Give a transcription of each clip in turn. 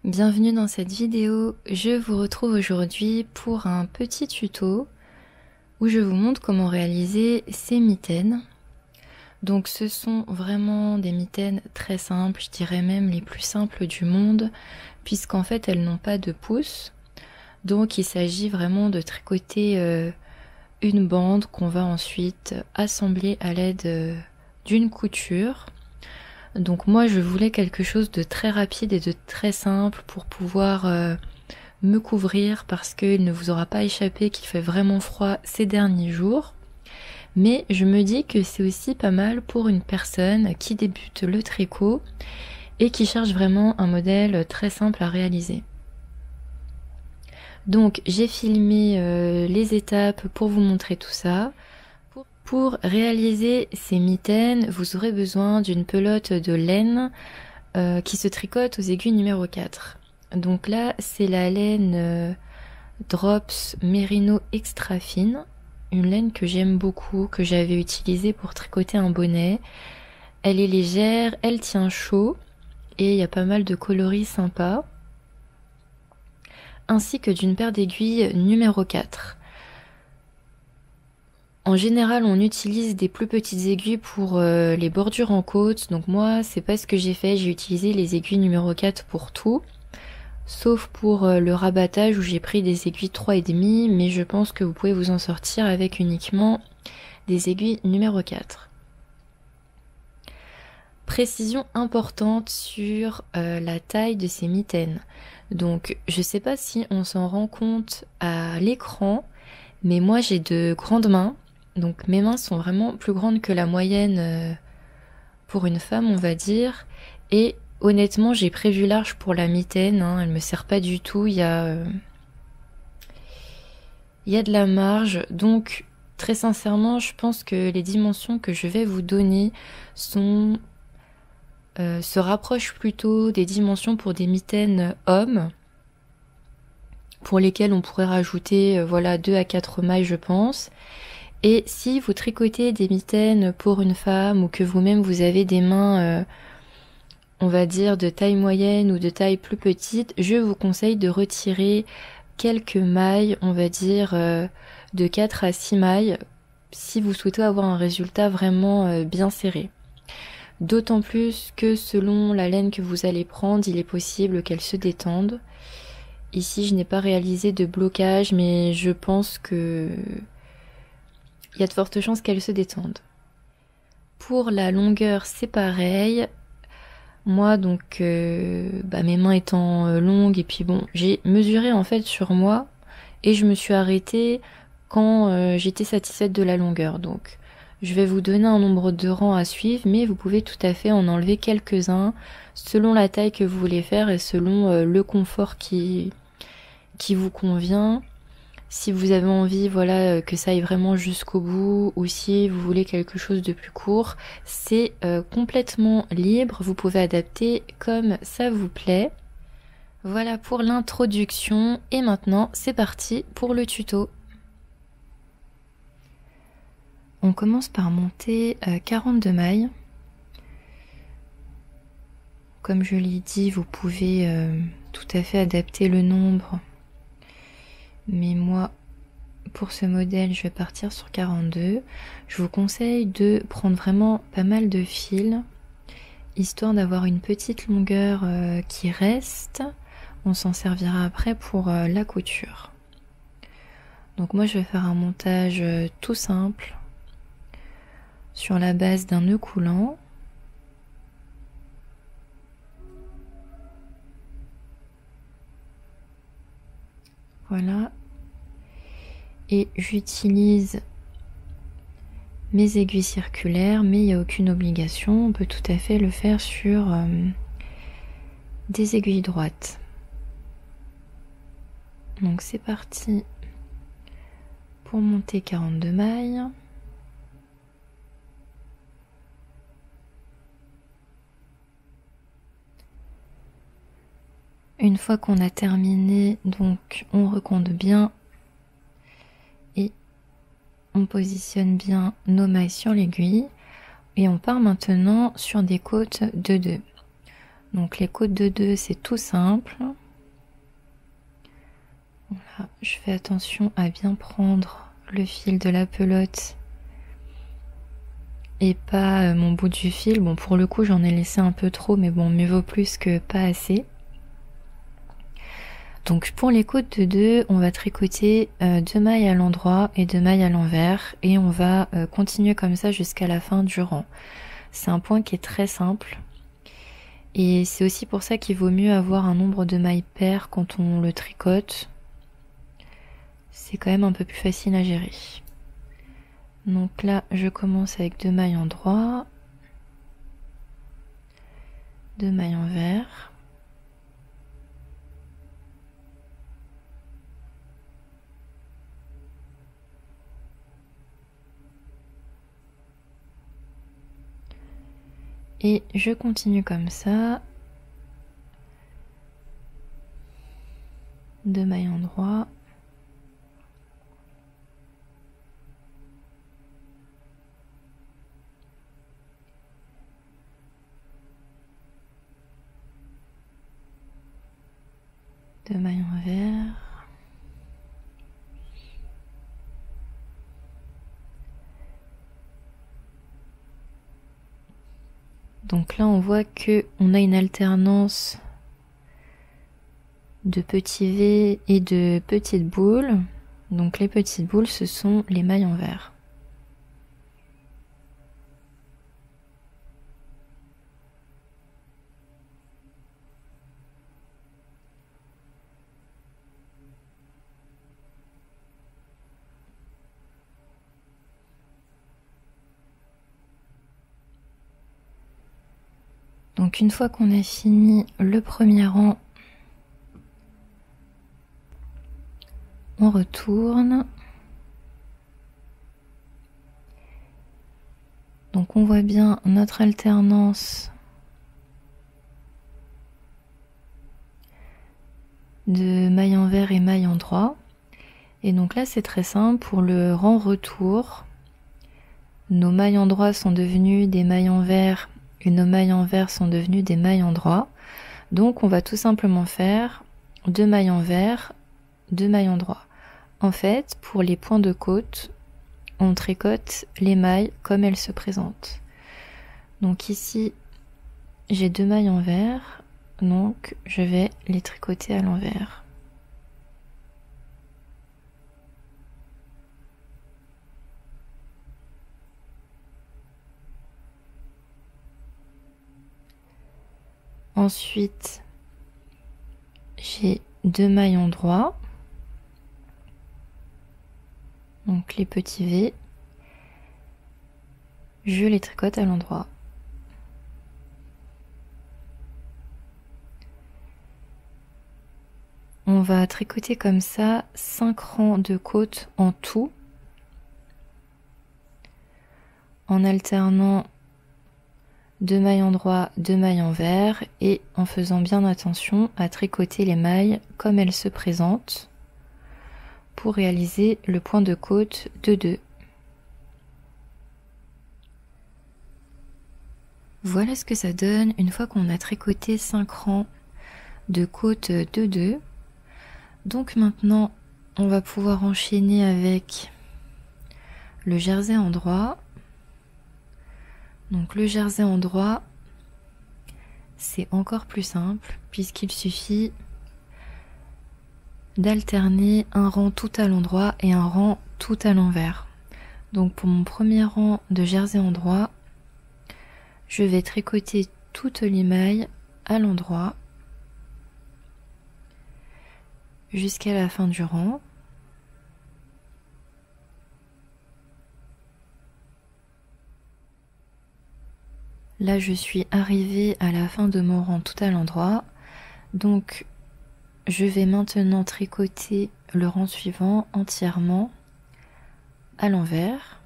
Bienvenue dans cette vidéo, je vous retrouve aujourd'hui pour un petit tuto où je vous montre comment réaliser ces mitaines. Donc ce sont vraiment des mitaines très simples, je dirais même les plus simples du monde, puisqu'en fait elles n'ont pas de pouce. Donc il s'agit vraiment de tricoter une bande qu'on va ensuite assembler à l'aide d'une couture. Donc moi je voulais quelque chose de très rapide et de très simple pour pouvoir me couvrir parce qu'il ne vous aura pas échappé qu'il fait vraiment froid ces derniers jours. Mais je me dis que c'est aussi pas mal pour une personne qui débute le tricot et qui cherche vraiment un modèle très simple à réaliser. Donc j'ai filmé les étapes pour vous montrer tout ça. Pour réaliser ces mitaines, vous aurez besoin d'une pelote de laine qui se tricote aux aiguilles numéro 4. Donc là, c'est la laine Drops Merino Extra Fine, une laine que j'aime beaucoup, que j'avais utilisée pour tricoter un bonnet. Elle est légère, elle tient chaud et il y a pas mal de coloris sympas, ainsi que d'une paire d'aiguilles numéro 4. En général, on utilise des plus petites aiguilles pour les bordures en côte. Donc moi, c'est pas ce que j'ai fait. J'ai utilisé les aiguilles numéro 4 pour tout. Sauf pour le rabattage où j'ai pris des aiguilles 3,5. Mais je pense que vous pouvez vous en sortir avec uniquement des aiguilles numéro 4. Précision importante sur la taille de ces mitaines. Donc je sais pas si on s'en rend compte à l'écran. Mais moi, j'ai de grandes mains. Donc mes mains sont vraiment plus grandes que la moyenne pour une femme, on va dire. Et honnêtement, j'ai prévu large pour la mitaine, hein, elle me sert pas du tout, il y a de la marge. Donc très sincèrement, je pense que les dimensions que je vais vous donner se rapprochent plutôt des dimensions pour des mitaines hommes, pour lesquelles on pourrait rajouter voilà 2 à 4 mailles, je pense. Et si vous tricotez des mitaines pour une femme ou que vous-même vous avez des mains, on va dire de taille moyenne ou de taille plus petite, je vous conseille de retirer quelques mailles, on va dire de 4 à 6 mailles, si vous souhaitez avoir un résultat vraiment bien serré. D'autant plus que selon la laine que vous allez prendre, il est possible qu'elle se détende. Ici, je n'ai pas réalisé de blocage, mais je pense que il y a de fortes chances qu'elle se détende. Pour la longueur, c'est pareil. Moi, donc, mes mains étant longues, et puis bon, j'ai mesuré en fait sur moi, et je me suis arrêtée quand j'étais satisfaite de la longueur. Donc, je vais vous donner un nombre de rangs à suivre, mais vous pouvez tout à fait en enlever quelques-uns, selon la taille que vous voulez faire, et selon le confort qui vous convient. Si vous avez envie, voilà, que ça aille vraiment jusqu'au bout, ou si vous voulez quelque chose de plus court, c'est complètement libre. Vous pouvez adapter comme ça vous plaît. Voilà pour l'introduction. Et maintenant, c'est parti pour le tuto. On commence par monter 42 mailles. Comme je l'ai dit, vous pouvez tout à fait adapter le nombre. Mais moi, pour ce modèle, je vais partir sur 42. Je vous conseille de prendre vraiment pas mal de fils, histoire d'avoir une petite longueur qui reste. On s'en servira après pour la couture. Donc moi, je vais faire un montage tout simple sur la base d'un nœud coulant. Voilà. Et j'utilise mes aiguilles circulaires, mais il n'y a aucune obligation. On peut tout à fait le faire sur des aiguilles droites. Donc c'est parti pour monter 42 mailles. Une fois qu'on a terminé, donc on recompte bien et on positionne bien nos mailles sur l'aiguille et on part maintenant sur des côtes de 2. Donc les côtes de 2, c'est tout simple. Voilà, je fais attention à bien prendre le fil de la pelote et pas mon bout du fil. Bon, pour le coup, j'en ai laissé un peu trop, mais bon, mieux vaut plus que pas assez. Donc pour les côtes de 2, on va tricoter 2 mailles à l'endroit et 2 mailles à l'envers, et on va continuer comme ça jusqu'à la fin du rang. C'est un point qui est très simple, et c'est aussi pour ça qu'il vaut mieux avoir un nombre de mailles paires quand on le tricote. C'est quand même un peu plus facile à gérer. Donc là, je commence avec 2 mailles endroit, 2 mailles envers. Et je continue comme ça. 2 mailles endroit. Deux mailles envers. Donc là, on voit que on a une alternance de petits V et de petites boules. Donc les petites boules, ce sont les mailles envers. Donc une fois qu'on a fini le premier rang, on retourne. Donc on voit bien notre alternance de mailles envers et mailles endroit. Et donc là c'est très simple, pour le rang retour, nos mailles endroits sont devenues des mailles envers et nos mailles envers sont devenues des mailles endroits. Donc on va tout simplement faire 2 mailles envers, 2 mailles endroits. En fait, pour les points de côte, on tricote les mailles comme elles se présentent. Donc ici, j'ai 2 mailles envers, donc je vais les tricoter à l'envers. Ensuite, j'ai 2 mailles endroits, donc les petits V, je les tricote à l'endroit. On va tricoter comme ça 5 rangs de côtes en tout, en alternant 2 mailles endroit, 2 mailles envers, et en faisant bien attention à tricoter les mailles comme elles se présentent pour réaliser le point de côte de 2. Voilà ce que ça donne une fois qu'on a tricoté 5 rangs de côte de 2. Donc maintenant, on va pouvoir enchaîner avec le jersey endroit. Donc le jersey endroit, c'est encore plus simple puisqu'il suffit d'alterner un rang tout à l'endroit et un rang tout à l'envers. Donc pour mon premier rang de jersey endroit, je vais tricoter toutes les mailles à l'endroit jusqu'à la fin du rang. Là, je suis arrivée à la fin de mon rang tout à l'endroit. Donc, je vais maintenant tricoter le rang suivant entièrement à l'envers.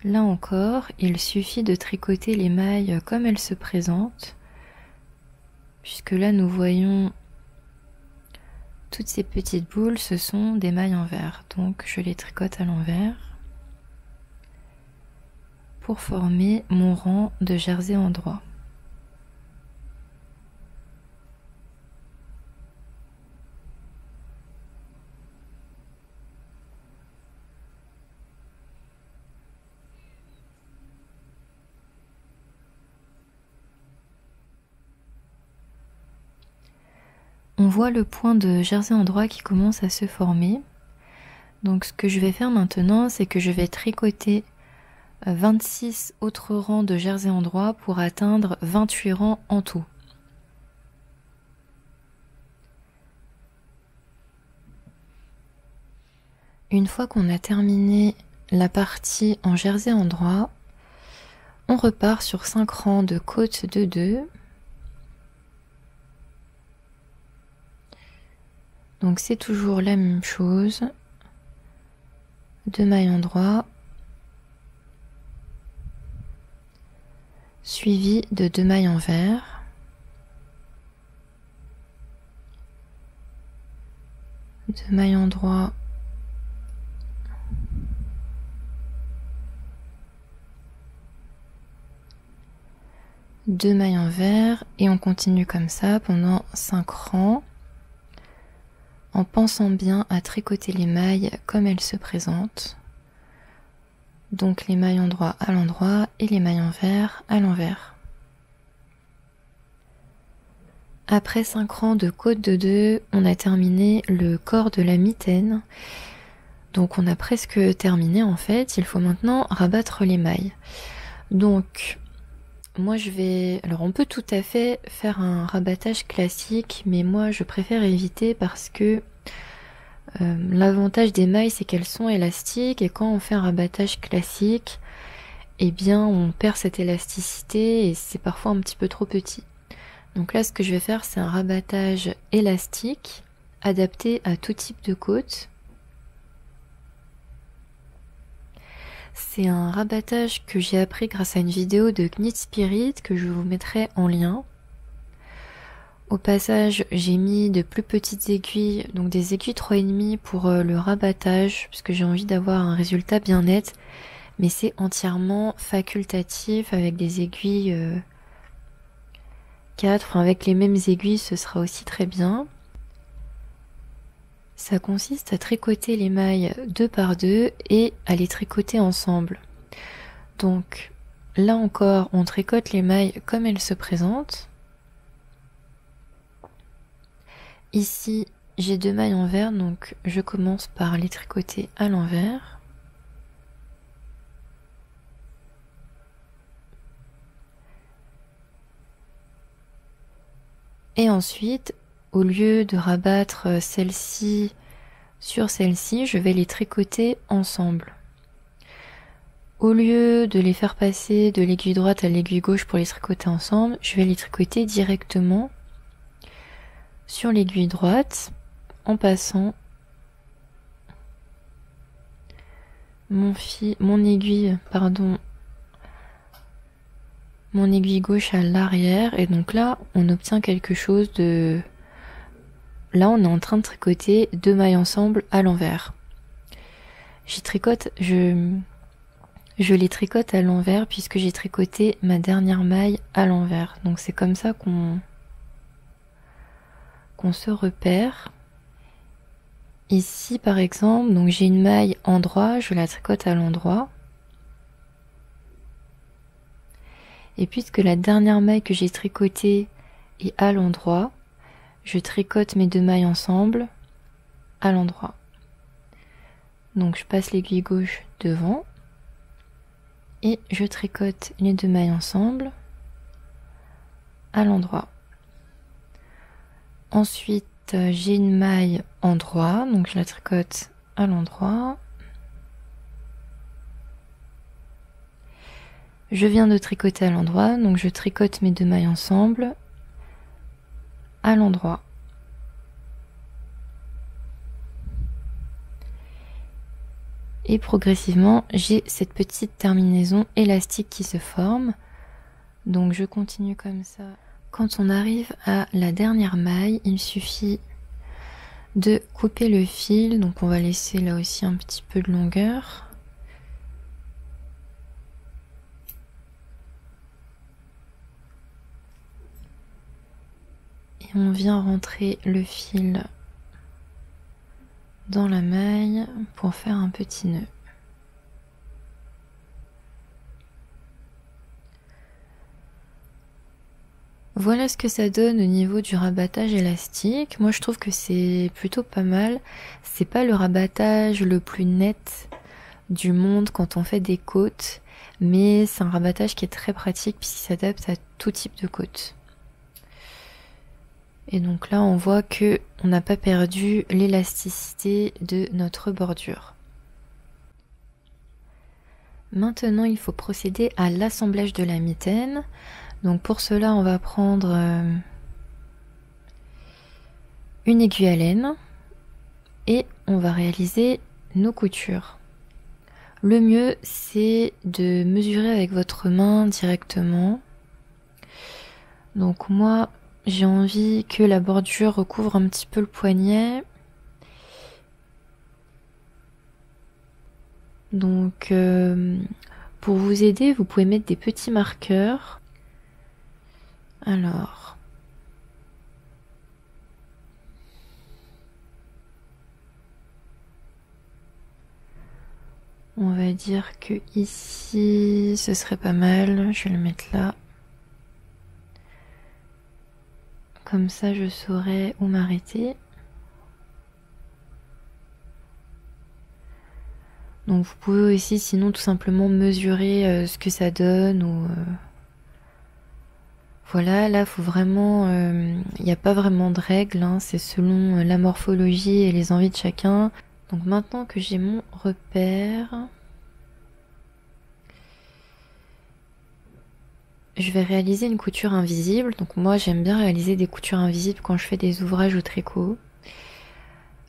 Là encore, il suffit de tricoter les mailles comme elles se présentent, puisque là nous voyons toutes ces petites boules, ce sont des mailles envers. Donc je les tricote à l'envers pour former mon rang de jersey endroit. On voit le point de jersey endroit qui commence à se former. Donc ce que je vais faire maintenant, c'est que je vais tricoter 26 autres rangs de jersey endroit pour atteindre 28 rangs en tout. Une fois qu'on a terminé la partie en jersey endroit, on repart sur 5 rangs de côte de 2. Donc c'est toujours la même chose, 2 mailles endroit, suivi de 2 mailles envers, deux mailles endroit, deux mailles envers, et on continue comme ça pendant 5 rangs. En pensant bien à tricoter les mailles comme elles se présentent. Donc les mailles endroit à l'endroit et les mailles envers à l'envers. Après 5 rangs de côte de 2, on a terminé le corps de la mitaine. Donc on a presque terminé en fait, il faut maintenant rabattre les mailles. Donc moi je vais... Alors on peut tout à fait faire un rabattage classique, mais moi je préfère éviter parce que l'avantage des mailles c'est qu'elles sont élastiques et quand on fait un rabattage classique, eh bien on perd cette élasticité et c'est parfois un petit peu trop petit. Donc là ce que je vais faire c'est un rabattage élastique adapté à tout type de côte. C'est un rabattage que j'ai appris grâce à une vidéo de Knit Spirit que je vous mettrai en lien. Au passage, j'ai mis de plus petites aiguilles, donc des aiguilles 3,5 pour le rabattage, puisque j'ai envie d'avoir un résultat bien net. Mais c'est entièrement facultatif avec des aiguilles 4, enfin avec les mêmes aiguilles ce sera aussi très bien. Ça consiste à tricoter les mailles 2 par 2 et à les tricoter ensemble. Donc là encore, on tricote les mailles comme elles se présentent. Ici, j'ai 2 mailles envers, donc je commence par les tricoter à l'envers. Et ensuite, au lieu de rabattre celle-ci sur celle-ci, je vais les tricoter ensemble. Au lieu de les faire passer de l'aiguille droite à l'aiguille gauche pour les tricoter ensemble, je vais les tricoter directement sur l'aiguille droite en passant mon aiguille gauche à l'arrière, et donc là on obtient quelque chose de... Là on est en train de tricoter 2 mailles ensemble à l'envers. Je les tricote à l'envers puisque j'ai tricoté ma dernière maille à l'envers. Donc c'est comme ça qu'on se repère. Ici par exemple, donc j'ai une maille endroit, je la tricote à l'endroit. Et puisque la dernière maille que j'ai tricotée est à l'endroit, je tricote mes 2 mailles ensemble à l'endroit. Donc je passe l'aiguille gauche devant et je tricote les 2 mailles ensemble à l'endroit. Ensuite, j'ai une maille endroit, donc je la tricote à l'endroit. Je viens de tricoter à l'endroit, donc je tricote mes 2 mailles ensemble à l'endroit. Et progressivement, j'ai cette petite terminaison élastique qui se forme. Donc je continue comme ça. Quand on arrive à la dernière maille, il me suffit de couper le fil. Donc on va laisser là aussi un petit peu de longueur. Et on vient rentrer le fil dans la maille pour faire un petit nœud. Voilà ce que ça donne au niveau du rabattage élastique. Moi je trouve que c'est plutôt pas mal. C'est pas le rabattage le plus net du monde quand on fait des côtes, mais c'est un rabattage qui est très pratique puisqu'il s'adapte à tout type de côte. Et donc là on voit que on n'a pas perdu l'élasticité de notre bordure. Maintenant il faut procéder à l'assemblage de la mitaine. Donc pour cela, on va prendre une aiguille à laine et on va réaliser nos coutures. Le mieux, c'est de mesurer avec votre main directement. Donc moi, j'ai envie que la bordure recouvre un petit peu le poignet. Donc pour vous aider, vous pouvez mettre des petits marqueurs. Alors, on va dire que ici, ce serait pas mal. Je vais le mettre là. Comme ça, je saurai où m'arrêter. Donc, vous pouvez aussi, sinon, tout simplement mesurer ce que ça donne ou... Voilà, là, faut vraiment, il n'y a pas vraiment de règles, hein, c'est selon la morphologie et les envies de chacun. Donc maintenant que j'ai mon repère, je vais réaliser une couture invisible. Donc moi, j'aime bien réaliser des coutures invisibles quand je fais des ouvrages au tricot.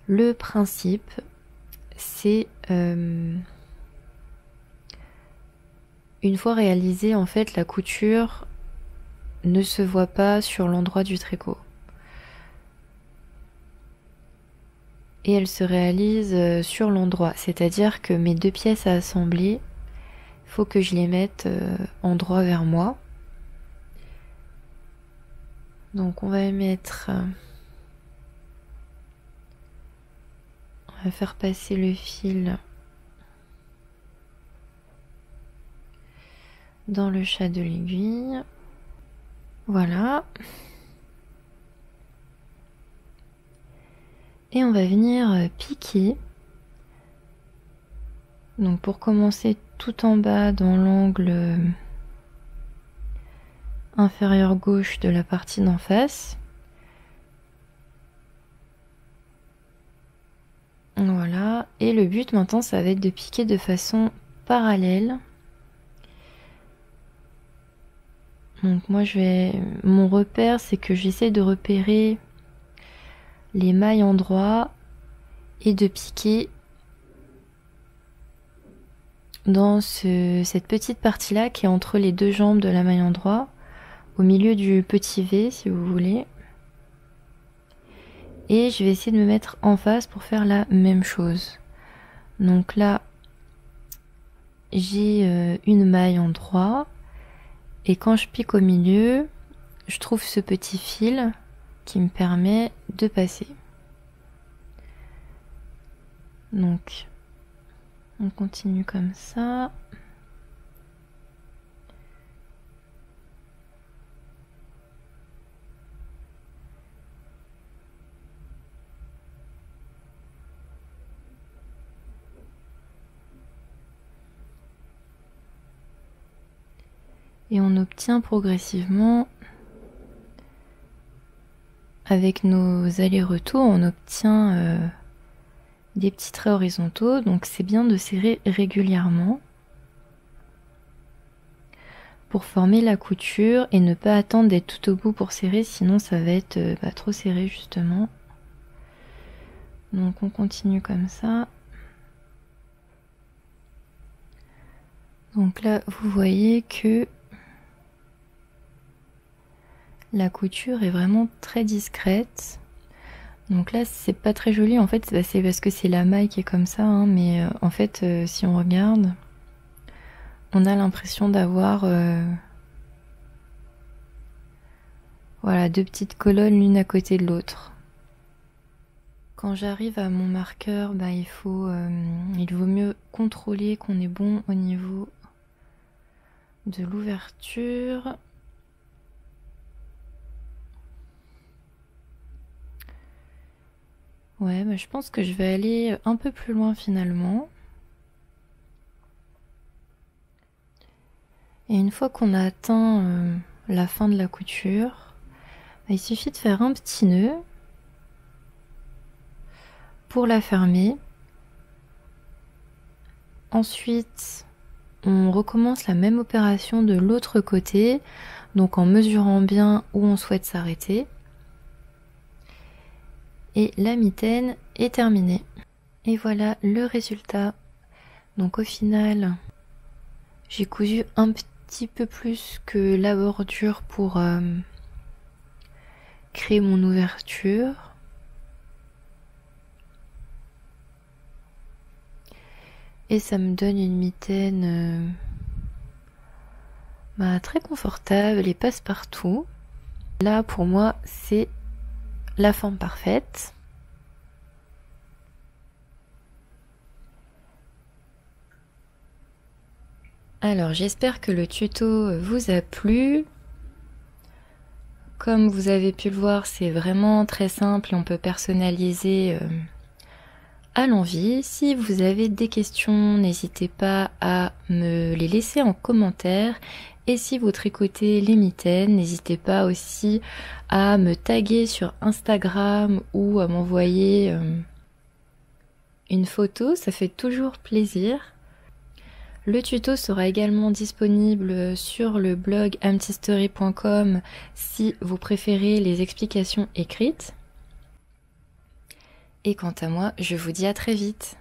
Le principe, c'est une fois réalisée, en fait, la couture ne se voit pas sur l'endroit du tricot. Et elle se réalise sur l'endroit. C'est-à-dire que mes deux pièces à assembler, il faut que je les mette endroit vers moi. Donc on va mettre... on va faire passer le fil dans le chat de l'aiguille. Voilà. Et on va venir piquer. Donc pour commencer tout en bas dans l'angle inférieur gauche de la partie d'en face. Voilà. Et le but maintenant, ça va être de piquer de façon parallèle. Donc moi mon repère, c'est que j'essaie de repérer les mailles endroits et de piquer dans cette petite partie là qui est entre les deux jambes de la maille endroit, au milieu du petit V si vous voulez. Et je vais essayer de me mettre en face pour faire la même chose. Donc là, j'ai une maille endroit. Et quand je pique au milieu, je trouve ce petit fil qui me permet de passer. Donc, on continue comme ça. Et on obtient progressivement, avec nos allers-retours, on obtient des petits traits horizontaux. Donc c'est bien de serrer régulièrement pour former la couture et ne pas attendre d'être tout au bout pour serrer, sinon ça va être trop serré justement. Donc on continue comme ça. Donc là vous voyez que la couture est vraiment très discrète. Donc là, c'est pas très joli. En fait, c'est parce que c'est la maille qui est comme ça, hein, mais en fait, si on regarde, on a l'impression d'avoir voilà, 2 petites colonnes l'une à côté de l'autre. Quand j'arrive à mon marqueur, bah, il vaut mieux contrôler qu'on est bon au niveau de l'ouverture. Ouais, bah, je pense que je vais aller un peu plus loin finalement. Et une fois qu'on a atteint la fin de la couture, bah, il suffit de faire un petit nœud pour la fermer. Ensuite, on recommence la même opération de l'autre côté, donc en mesurant bien où on souhaite s'arrêter. Et la mitaine est terminée. Et voilà le résultat. Donc au final, j'ai cousu un petit peu plus que la bordure pour créer mon ouverture. Et ça me donne une mitaine très confortable et passe-partout. Là, pour moi, c'est la forme parfaite. Alors, j'espère que le tuto vous a plu. Comme vous avez pu le voir, c'est vraiment très simple et on peut personnaliser à l'envie. Si vous avez des questions, n'hésitez pas à me les laisser en commentaire. Et si vous tricotez les mitaines, n'hésitez pas aussi à me taguer sur Instagram ou à m'envoyer une photo, ça fait toujours plaisir. Le tuto sera également disponible sur le blog amtistory.com si vous préférez les explications écrites. Et quant à moi, je vous dis à très vite.